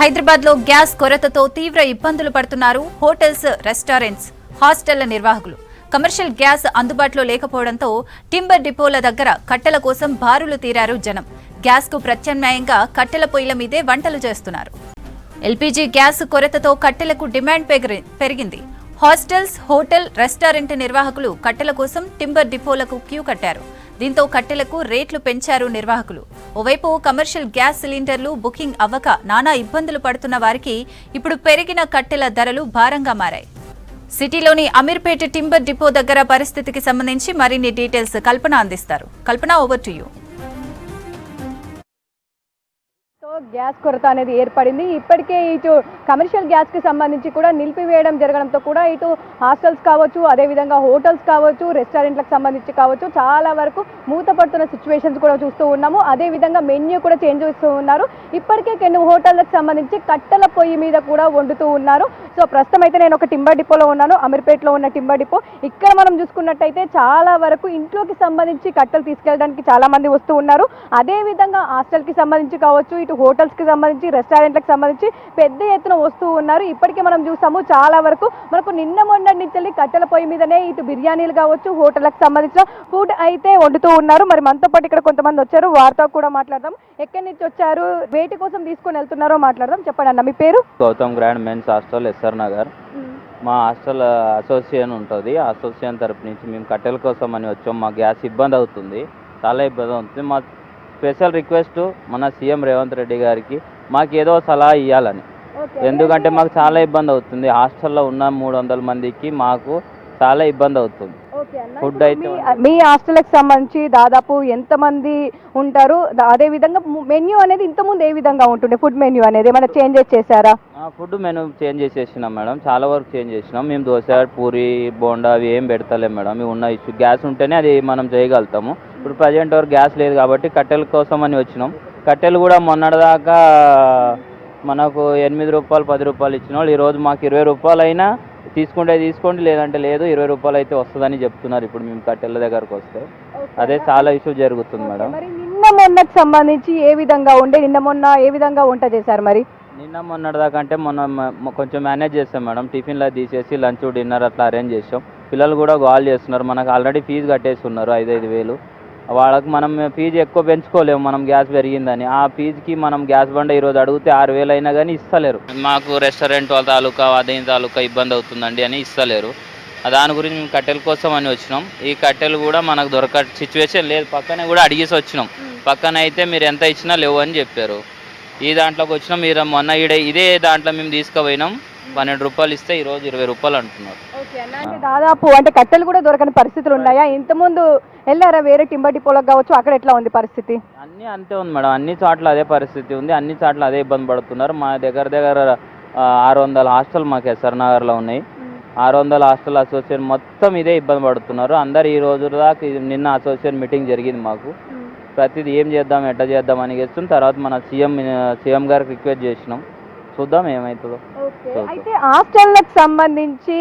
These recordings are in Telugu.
హైదరాబాద్లో గ్యాస్ కొరతతో తీవ్ర ఇబ్బందులు పడుతున్నారు హోటల్స్, రెస్టారెంట్స్, హాస్టళ్ల నిర్వాహకులు. కమర్షియల్ గ్యాస్ అందుబాటులో లేకపోవడంతో టింబర్ డిపోల దగ్గర కట్టెల కోసం బారులు తీరారు జనం. గ్యాస్కు ప్రత్యామ్నాయంగా కట్టెల పొయ్యిల మీదే వంటలు చేస్తున్నారు. ఎల్పీజీ గ్యాస్ కొరతతో కట్టెలకు డిమాండ్ పెరిగింది. హాస్టల్స్, హోటల్, రెస్టారెంట్ నిర్వాహకులు కట్టెల కోసం టింబర్ డిపోలకు క్యూ కట్టారు. దీంతో కట్టెలకు రేట్లు పెంచారు నిర్వాహకులు. ఓవైపు కమర్షియల్ గ్యాస్ సిలిండర్లు బుకింగ్ అవ్వక నానా ఇబ్బందులు పడుతున్న వారికి ఇప్పుడు పెరిగిన కట్టెల ధరలు భారంగా మారాయి. సిటీలోని అమీర్పేట టింబర్ డిపో దగ్గర పరిస్థితికి సంబంధించి మరిన్ని డీటెయిల్స్ కల్పన అందిస్తారు. కల్పన, ఓవర్ టు యూ. గ్యాస్ కొరత అనేది ఏర్పడింది. ఇప్పటికే ఇటు కమర్షియల్ గ్యాస్కి సంబంధించి కూడా నిలిపివేయడం జరగడంతో కూడా ఇటు హాస్టల్స్ కావచ్చు, అదేవిధంగా హోటల్స్ కావచ్చు, రెస్టారెంట్లకు సంబంధించి కావచ్చు, చాలా వరకు మూతపడుతున్న సిచ్యువేషన్స్ కూడా చూస్తూ ఉన్నాము. అదేవిధంగా మెన్యూ కూడా చేంజ్ చేస్తూ ఉన్నారు. ఇప్పటికే కొన్ని హోటళ్ళకు సంబంధించి కట్టెల పొయ్యి మీద కూడా వండుతూ ఉన్నారు. సో ప్రస్తుతం అయితే నేను ఒక టింబర్ డిపోలో ఉన్నాను, అమీర్పేటలో ఉన్న టింబర్ డిపో. ఇక్కడ మనం చూసుకున్నట్టయితే చాలా వరకు ఇంట్లోకి సంబంధించి కట్టెలు తీసుకెళ్ళడానికి చాలా మంది వస్తూ ఉన్నారు. అదేవిధంగా హాస్టల్కి సంబంధించి కావచ్చు, ఇటు హోటల్స్కి సంబంధించి, రెస్టారెంట్లకు సంబంధించి పెద్ద ఎత్తున వస్తూ ఉన్నారు. ఇప్పటికే మనం చూసాము చాలా వరకు మనకు నిన్న మొన్నటి నుంచి కట్టెల పొయ్యి మీదనే ఇటు బిర్యానీలు కావచ్చు, హోటళ్ళకి సంబంధించిన ఫుడ్ అయితే వండుతూ ఉన్నారు. మరి మనతో పాటు ఇక్కడ కొంతమంది వచ్చారు, వారితో కూడా మాట్లాడదాం. ఎక్కడి నుంచి వచ్చారు, వేటి కోసం తీసుకొని వెళ్తున్నారో మాట్లాడదాం. చెప్పండి అన్న, మీ పేరు? Gautam grand men's hostel, SR Nagar. మా హాస్టల్ అసోసియేషన్ ఉంటుంది. ఆ అసోసియేషన్ తరపు నుంచి మేము కట్టెల కోసం అని వచ్చాం. మా గ్యాస్ ఇబ్బంది అవుతుంది, చాలా ఇబ్బంది అవుతుంది. మా స్పెషల్ రిక్వెస్ట్ మన సీఎం రేవంత్ రెడ్డి గారికి మాకు ఏదో సలహా ఇవ్వాలని. ఎందుకంటే మాకు చాలా ఇబ్బంది అవుతుంది. హాస్టల్లో ఉన్న 300 మందికి మాకు చాలా ఇబ్బంది అవుతుంది. ఫుడ్ అయితే మీ హాస్టల్కి సంబంధించి దాదాపు ఎంతమంది ఉంటారు? అదేవిధంగా మెన్యూ అనేది ఇంతకుముందు ఏ విధంగా ఉంటుండే? ఫుడ్ మెన్యూ అనేది ఏమైనా చేంజెస్ చేశారా? ఫుడ్ మెనూ చేంజ్ చేసేసినాం మేడం, చాలా వరకు చేంజ్ చేసినాం. మేము దోశ, పూరి, బోండా అవి ఏం పెడతలేం మేడం. ఇవి ఉన్న ఇష్యూ గ్యాస్ ఉంటేనే అది మనం చేయగలుగుతాము. ఇప్పుడు ప్రజెంట్ వరకు గ్యాస్ లేదు కాబట్టి కట్టెల కోసం అని వచ్చినాం. కట్టెలు కూడా మొన్నటిదాకా మనకు 8 రూపాయలు 10 రూపాయలు ఇచ్చిన వాళ్ళు ఈరోజు మాకు 20 రూపాయలు అయినా తీసుకుంటే తీసుకోండి, లేదంటే లేదు, 20 రూపాయలు అయితే వస్తుందని చెప్తున్నారు. ఇప్పుడు మేము కట్టెల దగ్గరకు వస్తే అదే చాలా ఇష్యూ జరుగుతుంది మేడం. నిన్న మొన్నకు సంబంధించి ఏ విధంగా ఉండే? నిన్న మొన్న ఏ విధంగా వంట చేశారు? మరి నిన్న మొన్నటిదాకా అంటే మొన్న కొంచెం మేనేజ్ చేస్తాం మేడం. టిఫిన్లో తీసేసి లంచ్, డిన్నర్ అట్లా అరేంజ్ చేసాం. పిల్లలు కూడా కాల్ చేస్తున్నారు. మనకు ఆల్రెడీ ఫీజు కట్టేస్తున్నారు 5-5 వేలు. వాళ్ళకి మనం ఫీజు ఎక్కువ పెంచుకోలేము, మనం గ్యాస్ పెరిగిందని. ఆ ఫీజుకి మనం గ్యాస్ బండ ఈరోజు అడిగితే 6,000 అయినా కానీ ఇస్తలేరు. మాకు రెస్టారెంట్ వాళ్ళ తాలూకా, అదే తాలూకా ఇబ్బంది అవుతుందండి అని ఇస్తలేరు. దాని గురించి మేము కట్టెల కోసం అని వచ్చినాం. ఈ కట్టెలు కూడా మనకు దొరక సిచ్యువేషన్ లేదు. పక్కనే కూడా అడిగేసి వచ్చినాం. పక్కన అయితే మీరు ఎంత ఇచ్చినా లేవు అని చెప్పారు. ఈ దాంట్లోకి వచ్చినాం. మీరు మొన్న ఇదే దాంట్లో మేము తీసుకుపోయినాం. 12 రూపాయలు ఇస్తే ఈరోజు 20 రూపాయలు అంటున్నారు. దాదాపు అంటే కట్టెలు కూడా దొరకని పరిస్థితులు ఉన్నాయా? ఇంతకుముందు వెళ్ళారా వేరే టింబర్ డిపోలకు కావచ్చు, అక్కడ ఎట్లా ఉంది పరిస్థితి? అన్నీ అంతే ఉంది మేడం. అన్ని చోట్ల అదే పరిస్థితి ఉంది. అన్ని చోట్ల అదే ఇబ్బంది పడుతున్నారు. మా దగ్గర 600 హాస్టల్ మాకు ఎస్ఆర్ నగర్లో ఉన్నాయి. 600 హాస్టల్ అసోసియేషన్ మొత్తం ఇదే ఇబ్బంది పడుతున్నారు. అందరు ఈ రోజు దాకా నిన్న అసోసియేషన్ మీటింగ్ జరిగింది మాకు. ప్రతిదీ ఏం చేద్దాం, ఎట్లా చేద్దాం అని చేస్తున్నాం. తర్వాత మన సీఎం గారికి రిక్వెస్ట్ చేసినాం. చూద్దాం ఏమవుతుందో. అయితే హాస్టల్లకు సంబంధించి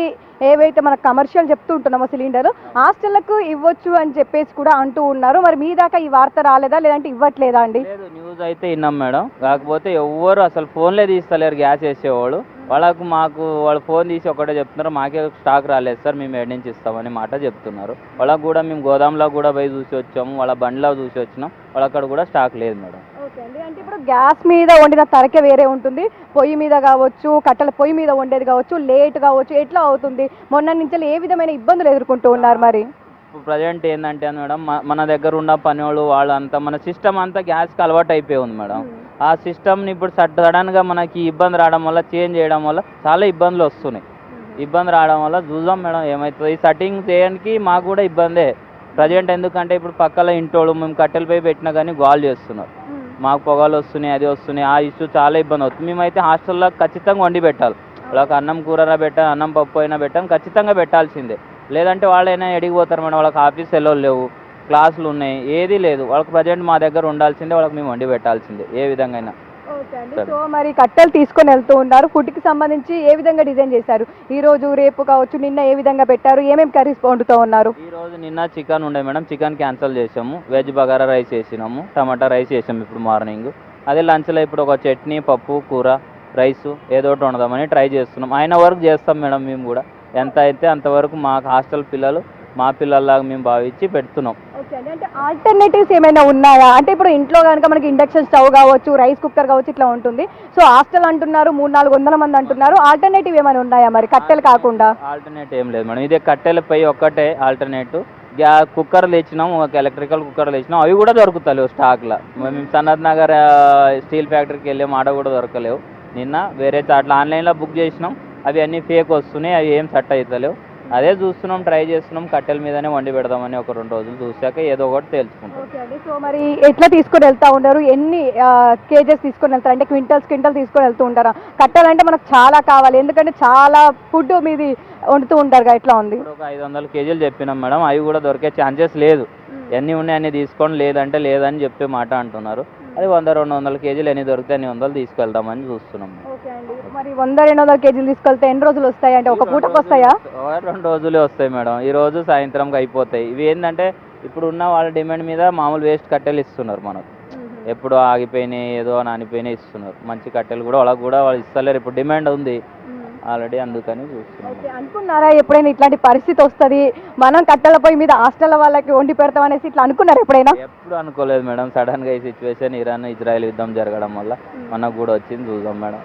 ఏవైతే మన కమర్షియల్ చెప్తూ ఉంటున్నామో సిలిండర్ హాస్టళ్లకు ఇవ్వచ్చు అని చెప్పేసి కూడా అంటూ ఉన్నారు. మరి మీ దాకా ఈ వార్త రాలేదా, లేదంటే ఇవ్వట్లేదా అండి? లేదు, న్యూస్ అయితే విన్నాం మేడం. కాకపోతే ఎవ్వరు అసలు ఫోన్లే తీస్తలేరు గ్యాస్ వేసేవాళ్ళు. వాళ్ళు ఫోన్ తీసి ఒకటే చెప్తున్నారు, మాకే స్టాక్ రాలేదు సార్, మేము ఏడు నుంచి ఇస్తామని మాట చెప్తున్నారు. వాళ్ళకు కూడా మేము గోదాంలో కూడా పోయి చూసి వచ్చాము, వాళ్ళ బండిలో చూసి వచ్చినాం. వాళ్ళక్కడ కూడా స్టాక్ లేదు మేడం. అంటే ఇప్పుడు గ్యాస్ మీద వండిన తరకే వేరే ఉంటుంది, పొయ్యి మీద కావచ్చు, కట్టెల పొయ్యి మీద వండేది కావచ్చు, లేట్ కావచ్చు, ఎట్లా అవుతుంది? మొన్న నుంచి ఏ విధమైన ఇబ్బందులు ఎదుర్కొంటూ ఉన్నారు? మరి ఇప్పుడు ప్రజెంట్ ఏంటంటే మేడం, మన దగ్గర ఉన్న పని వాళ్ళంతా మన సిస్టమ్ అంతా గ్యాస్కి అలవాటు అయిపోయి ఉంది మేడం. ఆ సిస్టమ్ని ఇప్పుడు సడన్గా మనకి ఇబ్బంది రావడం వల్ల, చేంజ్ చేయడం వల్ల చాలా ఇబ్బందులు వస్తున్నాయి. ఇబ్బంది రావడం వల్ల చూద్దాం మేడం ఏమవుతుంది. ఈ సెట్టింగ్ చేయడానికి మాకు కూడా ఇబ్బందే ప్రజెంట్. ఎందుకంటే ఇప్పుడు పక్కల ఇంటోళ్ళు మేము కట్టెలపై పెట్టినా కానీ గాల్ చేస్తున్నారు. మాకు పొగలు వస్తున్నాయి, అది వస్తున్నాయి. ఆ ఇష్యూ చాలా ఇబ్బంది అవుతుంది. మేమైతే హాస్టల్లో ఖచ్చితంగా వండి పెట్టాలి. వాళ్ళకి అన్నం కూర పెట్టాలి, అన్నం పప్పు అయినా పెట్టాలి, ఖచ్చితంగా పెట్టాల్సిందే. లేదంటే వాళ్ళైనా ఎడిగిపోతారు మేడం. వాళ్ళకి ఆఫీస్ సెలవులు లేవు, క్లాసులు ఉన్నాయి, ఏది లేదు. వాళ్ళకి ప్రజెంట్ మా దగ్గర ఉండాల్సిందే, వాళ్ళకి మేము వండి పెట్టాల్సిందే ఏ విధంగా అయినా. సో మరి కట్టెలు తీసుకొని వెళ్తూ ఉన్నారు. ఫుడ్కి సంబంధించి ఏ విధంగా డిజైన్ చేశారు? ఈ రోజు, రేపు కావచ్చు, నిన్న ఏ విధంగా పెట్టారు? ఏమేమి కర్రీస్ వండుతూ ఉన్నారు? ఈ రోజు నిన్న చికెన్ ఉండే మేడం, చికెన్ క్యాన్సిల్ చేసాము. వెజ్ బగారా రైస్ చేసినాము, టమాటా రైస్ చేసాము ఇప్పుడు మార్నింగ్. అదే లంచ్లో ఇప్పుడు ఒక చట్నీ, పప్పు, కూర, రైస్ ఏదో ఒకటి వండదామని ట్రై చేస్తున్నాం. అయిన వరకు చేస్తాం మేడం. మేము కూడా ఎంత అయితే అంతవరకు మాకు హాస్టల్ పిల్లలు మా పిల్లల్లాగా మేము భావించి పెడుతున్నాం. ఓకే అండి. అంటే ఆల్టర్నేటివ్స్ ఏమైనా ఉన్నాయా? అంటే ఇప్పుడు ఇంట్లో కనుక మనకి ఇండక్షన్ స్టవ్ కావచ్చు, రైస్ కుక్కర్ కావచ్చు, ఇట్లా ఉంటుంది. సో హాస్టల్ అంటున్నారు, 300-400 మంది అంటున్నారు. ఆల్టర్నేటివ్ ఏమైనా ఉన్నాయా మరి కట్టెలు కాకుండా? ఆల్టర్నేటివ్ ఏం లేదు మేడం. ఇదే కట్టెల పై ఒక్కటే ఆల్టర్నేటివ్. కుక్కర్లు తెచ్చినాం, ఒక ఎలక్ట్రికల్ కుక్కర్లు తెచ్చినాం. అవి కూడా దొరుకుతలేవు స్టాక్లో. మేము సనత్ నగర్ స్టీల్ ఫ్యాక్టరీకి వెళ్ళాము, ఆడ కూడా దొరకలేవు. నిన్న వేరే చాట్ల ఆన్లైన్లో బుక్ చేసినాం, అవి అన్నీ ఫేక్ వస్తున్నాయి, అవి ఏం సెట్ అవుతలేవు. అదే చూస్తున్నాం, ట్రై చేస్తున్నాం. కట్టెల మీదనే వండి పెడదామని ఒక 2 రోజులు చూశాక ఏదో ఒకటి తేల్చుకుంటాం. ఓకే అండి. సో మరి ఎట్లా తీసుకొని వెళ్తా ఉంటారు? ఎన్ని కేజెస్ తీసుకొని వెళ్తారు? అంటే క్వింటల్ తీసుకొని వెళ్తూ ఉంటారా? కట్టాలంటే మనకు చాలా కావాలి, ఎందుకంటే చాలా ఫుడ్ మీది వండుతూ ఉంటారు. ఎట్లా ఉంది? ఇప్పుడు ఒక 500 కేజీలు చెప్పినాం మేడం. అవి కూడా దొరికే ఛాన్సెస్ లేదు. ఎన్ని ఉన్నాయి అన్ని తీసుకోండి, లేదంటే లేదని చెప్పే మాట అంటున్నారు. అది 100-200 కేజీలు ఎన్ని దొరికితే అన్ని 100 తీసుకెళ్దామని చూస్తున్నాం. ఓకే అండి. మరి 100-200 కేజీలు తీసుకెళ్తే ఎన్ని రోజులు వస్తాయి? అంటే ఒక పూటకు వస్తాయా? 2 రోజులే వస్తాయి మేడం. ఈ రోజు సాయంత్రంకి అయిపోతాయి. ఇవి ఏంటంటే ఇప్పుడు ఉన్న వాళ్ళ డిమాండ్ మీద మామూలు వేస్ట్ కట్టెలు ఇస్తున్నారు మనకు. ఎప్పుడు ఆగిపోయినాయి ఏదో నానిపోయినాయి ఇస్తున్నారు. మంచి కట్టెలు కూడా వాళ్ళకి కూడా వాళ్ళు ఇస్తలేరు. ఇప్పుడు డిమాండ్ ఉంది ఆల్రెడీ, అందుకని చూస్తున్నాం. ఓకే. అనుకున్నారా ఎప్పుడైనా ఇట్లాంటి పరిస్థితి వస్తుంది, మనం కట్టెల పొయ్యి మీద హాస్టల్ వాళ్ళకి వండి పెడతాం అనేసి ఇట్లా అనుకున్నారా ఎప్పుడైనా? ఎప్పుడు అనుకోలేదు మేడం. సడన్గా ఈ సిచ్యువేషన్ ఇరాన్-ఇజ్రాయెల్ యుద్ధం జరగడం వల్ల మనకు కూడా వచ్చింది, చూద్దాం మేడం.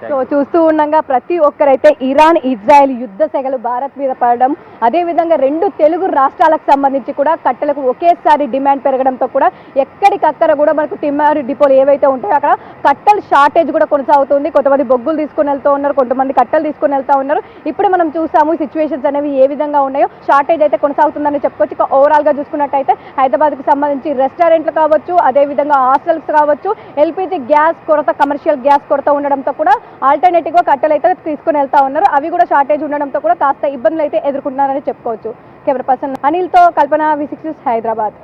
సో చూస్తూ ఉండగా ప్రతి ఒక్కరైతే ఇరాన్-ఇజ్రాయెల్ యుద్ధ సెగలు భారత్ మీద పడడం, అదేవిధంగా 2 తెలుగు రాష్ట్రాలకు సంబంధించి కూడా కట్టెలకు ఒకేసారి డిమాండ్ పెరగడంతో కూడా ఎక్కడికక్కడ కూడా మనకు టిమ్మర్ డిపోలు ఏవైతే ఉంటాయో అక్కడ కట్టెల షార్టేజ్ కూడా కొనసాగుతుంది. కొంతమంది బొగ్గులు తీసుకొని వెళ్తూ ఉన్నారు, కొంతమంది కట్టెలు తీసుకొని వెళ్తూ ఉన్నారు. ఇప్పుడు మనం చూసాము సిచ్యువేషన్స్ అనేవి ఏ విధంగా ఉన్నాయో. షార్టేజ్ అయితే కొనసాగుతుందని చెప్పుకోవచ్చు. ఇక ఓవరాల్గా చూసుకున్నట్టయితే హైదరాబాద్కి సంబంధించి రెస్టారెంట్లు కావచ్చు, అదేవిధంగా హాస్టల్స్ కావచ్చు, ఎల్పిజి గ్యాస్ కొరత, కమర్షియల్ గ్యాస్ కొరత ఉండడంతో కూడా ఆల్టర్నేటివ్గా కట్టెలు అయితే తీసుకుని వెళ్తా ఉన్నారు. అవి కూడా షార్టేజ్ ఉండడంతో కూడా కాస్త ఇబ్బందులు అయితే ఎదుర్కొంటున్నారని చెప్పుకోవచ్చు. కెమెరా పర్సన్ అనిల్తో కల్పన, V6 న్యూస్, హైదరాబాద్.